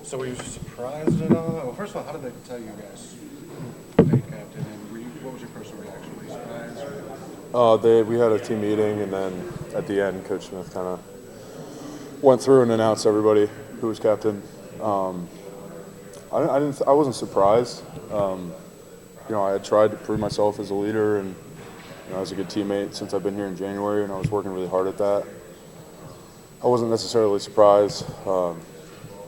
So were you surprised at all? Well, first of all, how did they tell you guys named captain? And what was your personal reaction? Were you surprised? We had a team meeting, and then at the end, Coach Smith kind of went through and announced everybody who was captain. I wasn't surprised. I had tried to prove myself as a leader, and I was a good teammate since I've been here in January, and I was working really hard at that. I wasn't necessarily surprised.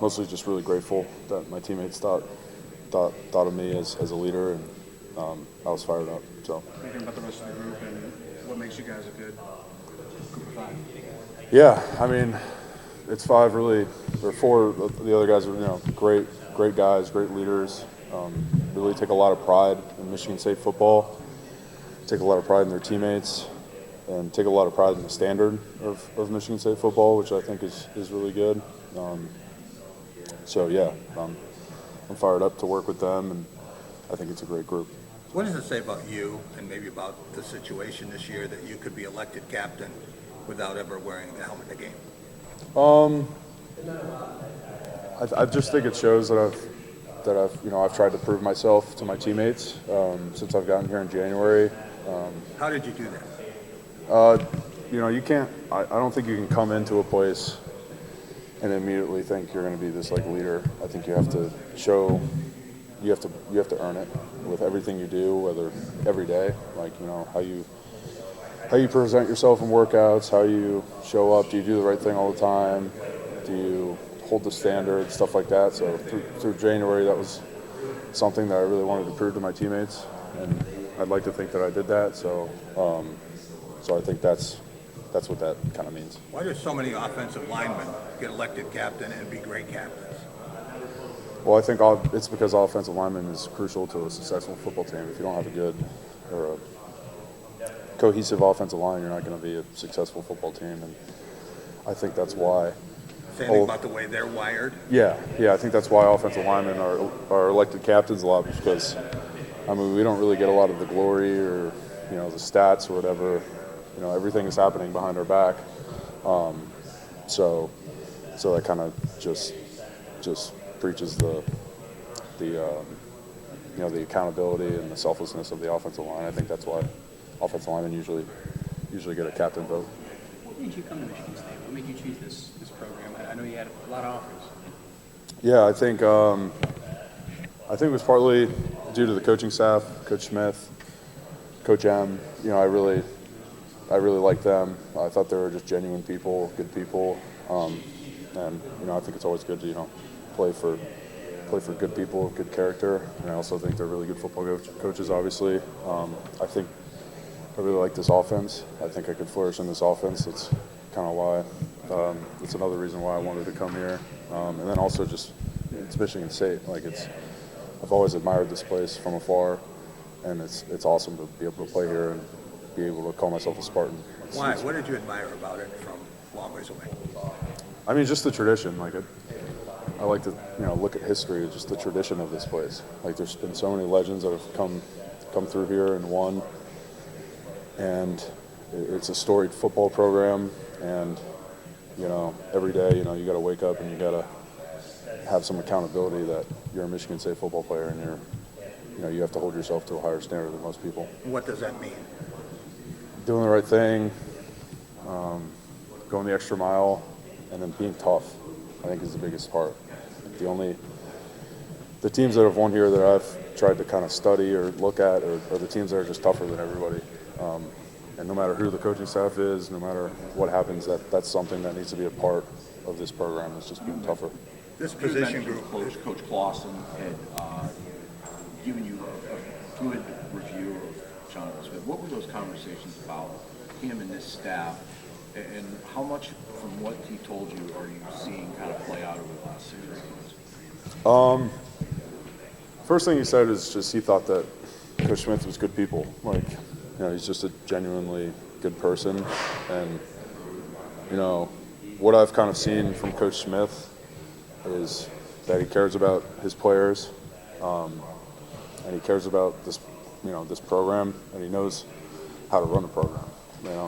Mostly just really grateful that my teammates thought of me as a leader, and I was fired up. So. Thinking about the rest of the group and what makes you guys a good group of five. Yeah, I mean, it's five really, or four. The other guys are great guys, great leaders. Really take a lot of pride in Michigan State football. Take a lot of pride in their teammates, and take a lot of pride in the standard of Michigan State football, which I think is really good. So yeah, I'm fired up to work with them, and I think it's a great group. What does it say about you and maybe about the situation this year that you could be elected captain without ever wearing the helmet in the game? I just think it shows that I've tried to prove myself to my teammates since I've gotten here in January. How did you do that? You can't. I don't think you can come into a place and immediately think you're going to be this leader. I think you have to show. You have to earn it with everything you do, whether every day, how you present yourself in workouts, how you show up. Do you do the right thing all the time? Do you hold the standard, stuff like that? So through January, that was something that I really wanted to prove to my teammates, and I'd like to think that I did that. So I think that's what that kind of means. Why do so many offensive linemen get elected captain and be great captains? Well, I think it's because offensive lineman is crucial to a successful football team. If you don't have a good or a cohesive offensive line, you're not going to be a successful football team, and I think that's why. Saying about the way they're wired? Yeah, I think that's why offensive linemen are elected captains a lot, because we don't really get a lot of the glory or the stats or whatever. Everything is happening behind our back. So that kind of just preaches the accountability and the selflessness of the offensive line. I think that's why offensive linemen usually get a captain vote. What made you come to Michigan State? What made you choose this program? I know you had a lot of offers. Yeah, I think it was partly due to the coaching staff, Coach Smith, Coach M. I really liked them. I thought they were just genuine people, good people, and I think it's always good to play for good people, good character. And I also think they're really good football coaches. Obviously, I think I really like this offense. I think I could flourish in this offense. That's kind of why. It's another reason why I wanted to come here. And then also just it's Michigan State. I've always admired this place from afar, and it's awesome to be able to play here and be able to call myself a Spartan. Why? What did you admire about it from long ways away? I mean, just the tradition. I like to look at history, just the tradition of this place. There's been so many legends that have come through here and won, and it's a storied football program. And every day you got to wake up and you got to have some accountability that you're a Michigan State football player, and you have to hold yourself to a higher standard than most people. What does that mean? Doing the right thing, going the extra mile, and then being tough, I think, is the biggest part. The teams that have won here that I've tried to kind of study or look at are the teams that are just tougher than everybody. And no matter who the coaching staff is, no matter what happens, that's something that needs to be a part of this program, is just being tougher. This position group, Coach Clausen had given you a good review of Jonathan Smith. What were those conversations about, him and this staff, and how much from what he told you are you seeing kind of play out over the last 6 or 8 months? First thing he said is just he thought that Coach Smith was good people. He's just a genuinely good person, and what I've kind of seen from Coach Smith is that he cares about his players, and he cares about this program, and he knows how to run a program.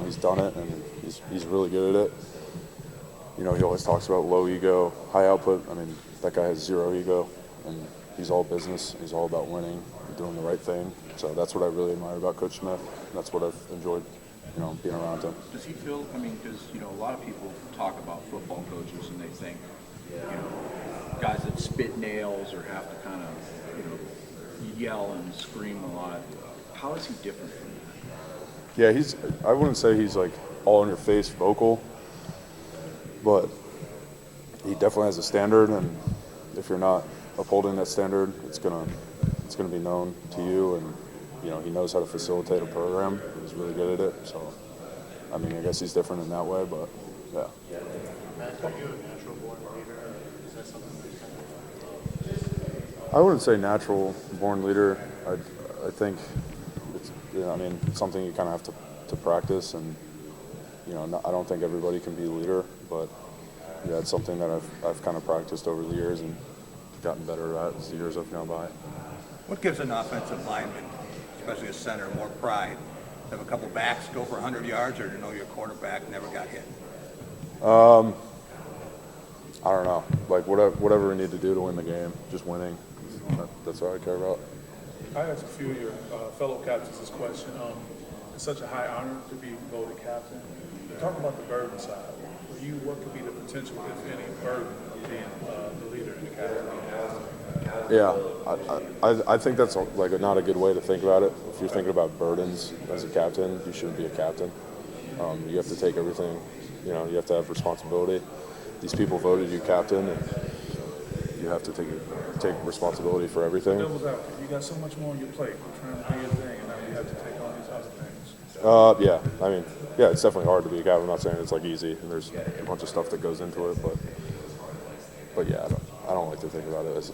He's done it, and he's really good at it. he always talks about low ego, high output. I mean, that guy has zero ego, and he's all business. He's all about winning, doing the right thing. So that's what I really admire about Coach Smith. That's what I've enjoyed, being around him. Does he feel, I mean, because, a lot of people talk about football coaches and they think, guys that spit nails or have to kind of, yell and scream a lot. How is he different from that? Yeah, I wouldn't say he's like all in your face vocal, but he definitely has a standard, and if you're not upholding that standard, it's gonna be known to you, and he knows how to facilitate a program. He's really good at it. So, I mean, I guess he's different in that way, but yeah. Matt, are you a natural born leader? Is that something I wouldn't say natural born leader. I think it's it's something you kind of have to practice, and I don't think everybody can be a leader, but yeah, it's something that I've kind of practiced over the years and gotten better at as the years have gone by. What gives an offensive lineman, especially a center, more pride? To have a couple backs go for 100 yards, or to know your quarterback never got hit? I don't know. Like whatever we need to do to win the game, just winning. That's all I care about. I asked a few of your fellow captains this question. It's such a high honor to be voted captain. Talk about the burden side. For you, what could be the potential, if any, burden of being the leader in the captain? Yeah, I think that's not a good way to think about it. If you're thinking about burdens as a captain, you shouldn't be a captain. You have to take everything. You have to have responsibility. These people voted you captain, and you have to take responsibility for everything. Devil's advocate, you got so much more on your plate. You're trying to do your thing, and now you have to take on these other things. I mean, it's definitely hard to be a captain. I'm not saying it's easy, and there's a bunch of stuff that goes into it, but yeah, I don't like to think about it as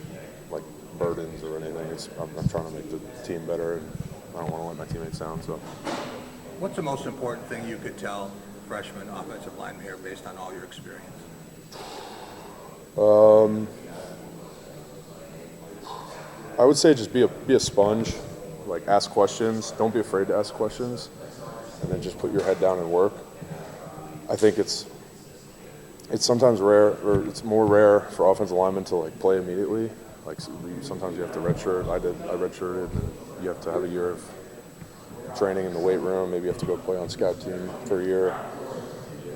like burdens or anything. I'm trying to make the team better, and I don't want to let my teammates down. So, What's the most important thing you could tell freshman offensive lineman here based on all your experience? I would say just be a sponge, like ask questions. Don't be afraid to ask questions, and then just put your head down and work. I think it's sometimes rare, or it's more rare for offensive linemen to play immediately. Sometimes you have to redshirt. I redshirted, and you have to have a year of training in the weight room. Maybe you have to go play on scout team for a year.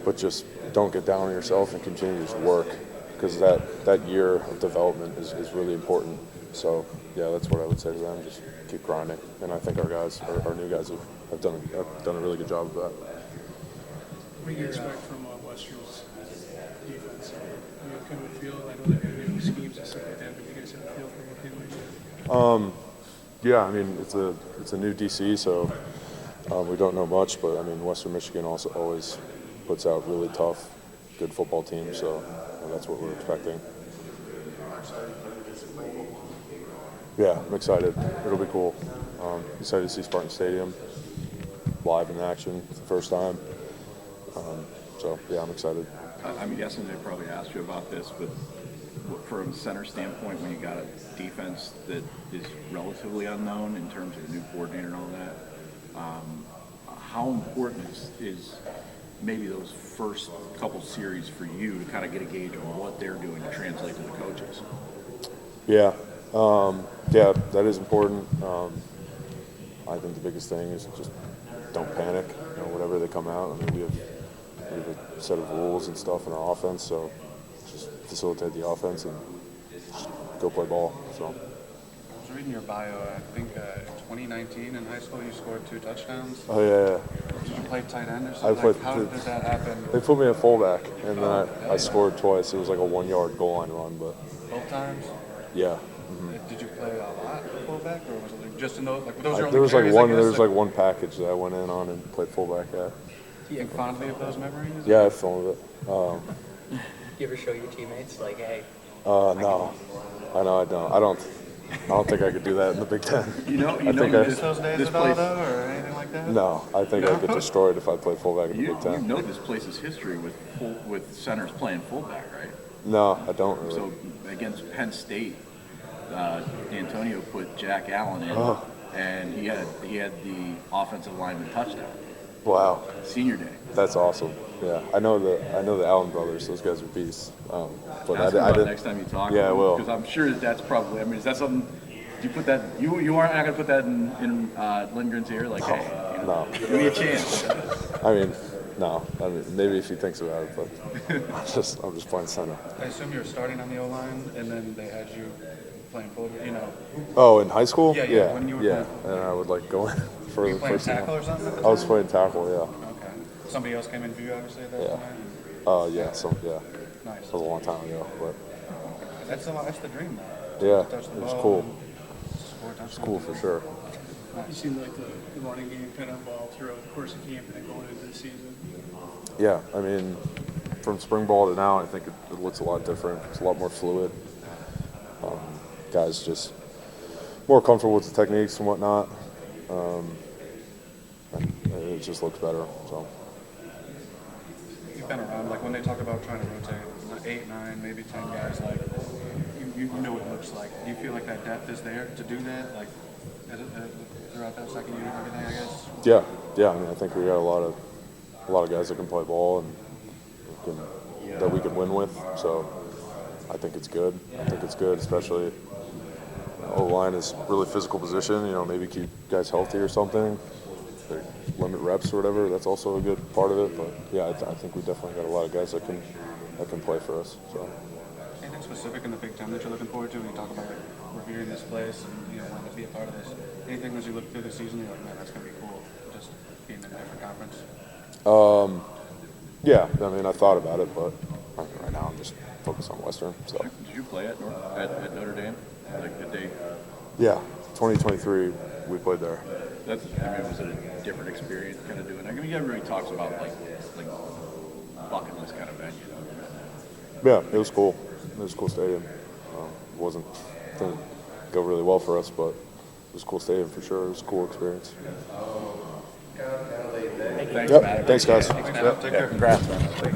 But just don't get down on yourself and continue to just work, because that year of development is really important. So yeah, that's what I would say to them. Just keep grinding, and I think our new guys have done a really good job of that. What do you expect from Western's defense? Can we feel? I know that they're new schemes and stuff like that, but you guys have a feel for what they might do? Yeah, I mean it's a new DC, so we don't know much, but I mean Western Michigan also always puts out really tough, good football teams, so that's what we're expecting. Yeah, I'm excited. It'll be cool. Excited to see Spartan Stadium live in action for the first time. So yeah, I'm excited. I'm guessing they probably asked you about this, but from a center standpoint, when you got a defense that is relatively unknown in terms of a new coordinator and all that, how important is maybe those first couple series for you to kind of get a gauge on what they're doing to translate to the coaches? Yeah, that is important. I think the biggest thing is just don't panic. Whatever they come out, I mean, we have a set of rules and stuff in our offense, so just facilitate the offense and just go play ball. So. I was reading your bio. I think 2019 in high school you scored 2 touchdowns. Oh yeah. Did you play tight end or something? How did that happen? They put me at fullback, and then I scored twice. It was like a 1-yard goal line run, but Both times? yeah. Did you play a lot at fullback, or was it just in those? Those are There was only carries, I there guess, was one package that I went in on and played fullback at. You think fondly of those memories? Yeah, I filmed it. You ever show your teammates, like, hey, No, I know I don't. I don't think I could do that in the Big Ten. You miss those days at all, though, or anything like that? No, I think I'd get destroyed if I played fullback in the You Big Ten. know this place's history with centers playing fullback, right? No, I don't really. So against Penn State, D'Antonio put Jack Allen in, and he had the offensive lineman touchdown. Wow, Senior day. that's awesome. Yeah, I know the Allen brothers. Those guys are beasts. But Ask I him about it didn't. next time you talk. Yeah, I will. Because I'm sure that's probably. I mean, is that something? Do you put that? You aren't not gonna put that in Lindgren's ear, like, hey, you know, No. give me a chance. I mean, no. I mean, maybe if he thinks about it, but I'm just playing center. I assume you were starting on the O-line, and then they had you playing forward, you know. Oh, in high school? Yeah, when you were yeah. playing- And I would like go in for Were you the playing first team. tackle or something at the I was time? playing tackle. Yeah. Okay. Somebody else came in for you, obviously, at that Yeah. time? Yeah. So yeah, Nice. that was a long time ago, but That's the dream, though. yeah, To touch the it was ball cool. and score It's touchdowns. cool for sure. You seem like the running game kind of evolved throughout the course of camp and then going into the season. Yeah, I mean, from spring ball to now, I think it looks a lot different. It's a lot more fluid. Guys just more comfortable with the techniques and whatnot. And it just looks better. So You've been around, like when they talk about trying to rotate 8, 9, maybe 10 guys, like you know what it looks like. Do you feel like that depth is there to do that, like throughout that second year and everything? I guess. yeah. I mean, I think we got a lot of guys that can play ball and that we can win with. So I think it's good. Especially O-line is really physical position. You know, maybe keep guys healthy or something. They limit reps or whatever. That's also a good part of it. But yeah, I think we definitely got a lot of guys that can play for us. So. Anything specific in the Big Ten that you're looking forward to when you talk about like, revering this place and wanting to be a part of this? Anything as you look through the season, you're like, man, that's gonna be cool. Just being in a different conference. Yeah, I mean, I thought about it, but right now I'm just focused on Western. So Did you play at Notre Dame? Like the day? yeah, 2023 we played there. That's. I mean, was it a different experience, kind of doing? I mean, everybody talks about like bucket list kind of venue. Yeah, it was cool. It was a cool stadium. Didn't go really well for us, but it was a cool stadium for sure. It was a cool experience. Thanks, Yep. Matt. Thanks, guys. Thanks, man. Take care. Congrats, man.